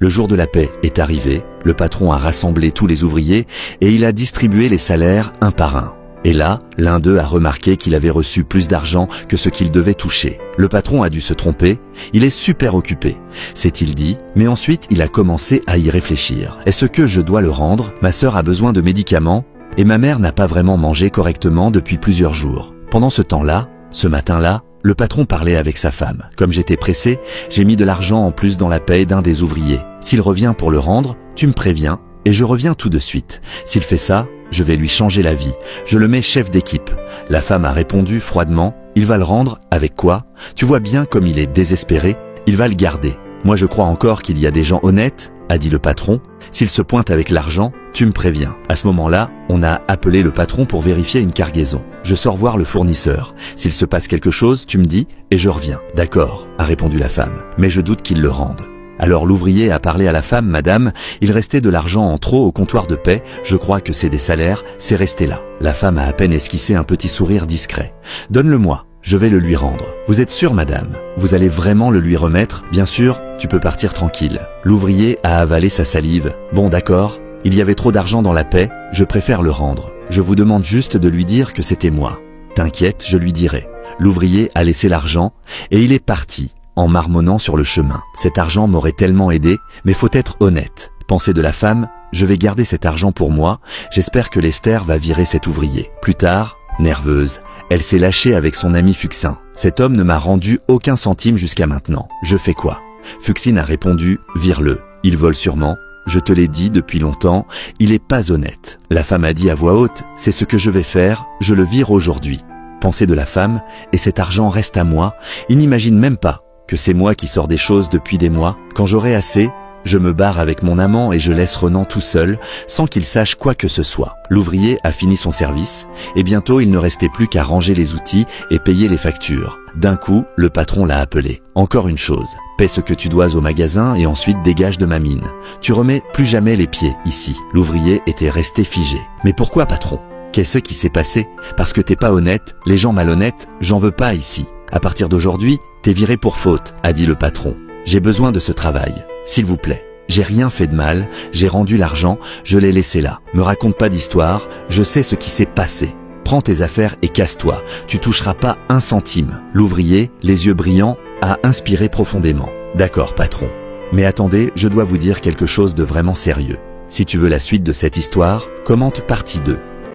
Le jour de la paie est arrivé, le patron a rassemblé tous les ouvriers et il a distribué les salaires un par un. Et là, l'un d'eux a remarqué qu'il avait reçu plus d'argent que ce qu'il devait toucher. Le patron a dû se tromper, il est super occupé, s'est-il dit, mais ensuite il a commencé à y réfléchir. Est-ce que je dois le rendre? Ma sœur a besoin de médicaments et ma mère n'a pas vraiment mangé correctement depuis plusieurs jours. Pendant ce temps-là, ce matin-là, le patron parlait avec sa femme. Comme j'étais pressé, j'ai mis de l'argent en plus dans la paie d'un des ouvriers. S'il revient pour le rendre, tu me préviens et je reviens tout de suite. S'il fait ça, je vais lui changer la vie. Je le mets chef d'équipe. La femme a répondu froidement, il va le rendre, avec quoi? Tu vois bien comme il est désespéré, il va le garder. Moi je crois encore qu'il y a des gens honnêtes, a dit le patron. S'il se pointe avec l'argent, tu me préviens. À ce moment-là, on a appelé le patron pour vérifier une cargaison. Je sors voir le fournisseur. S'il se passe quelque chose, tu me dis et je reviens. D'accord, a répondu la femme, mais je doute qu'il le rende. Alors l'ouvrier a parlé à la femme, madame, il restait de l'argent en trop au comptoir de paie, je crois que c'est des salaires, c'est resté là. La femme a à peine esquissé un petit sourire discret. Donne-le-moi, je vais le lui rendre. Vous êtes sûre, madame? Vous allez vraiment le lui remettre? Bien sûr, tu peux partir tranquille. L'ouvrier a avalé sa salive. Bon, d'accord, il y avait trop d'argent dans la paie, je préfère le rendre. Je vous demande juste de lui dire que c'était moi. T'inquiète, je lui dirai. L'ouvrier a laissé l'argent et il est parti, en marmonnant sur le chemin. Cet argent m'aurait tellement aidé, mais faut être honnête. Pensée de la femme, je vais garder cet argent pour moi, j'espère que Lester va virer cet ouvrier. Plus tard, nerveuse, elle s'est lâchée avec son ami Fuxin. Cet homme ne m'a rendu aucun centime jusqu'à maintenant. Je fais quoi? Fuxine a répondu, vire-le. Il vole sûrement. Je te l'ai dit depuis longtemps, il est pas honnête. La femme a dit à voix haute, c'est ce que je vais faire, je le vire aujourd'hui. Pensée de la femme, et cet argent reste à moi, il n'imagine même pas que c'est moi qui sors des choses depuis des mois. Quand j'aurai assez, je me barre avec mon amant et je laisse Renan tout seul, sans qu'il sache quoi que ce soit. L'ouvrier a fini son service, et bientôt il ne restait plus qu'à ranger les outils et payer les factures. D'un coup, le patron l'a appelé. Encore une chose, paie ce que tu dois au magasin et ensuite dégage de ma mine. Tu remets plus jamais les pieds ici. L'ouvrier était resté figé. Mais pourquoi, patron? Qu'est-ce qui s'est passé? Parce que t'es pas honnête, les gens malhonnêtes, j'en veux pas ici. À partir d'aujourd'hui, t'es viré pour faute, a dit le patron. J'ai besoin de ce travail, s'il vous plaît. J'ai rien fait de mal, j'ai rendu l'argent, je l'ai laissé là. Me raconte pas d'histoire, je sais ce qui s'est passé. Prends tes affaires et casse-toi, tu toucheras pas un centime. L'ouvrier, les yeux brillants, a inspiré profondément. D'accord, patron. Mais attendez, je dois vous dire quelque chose de vraiment sérieux. Si tu veux la suite de cette histoire, commente partie 2.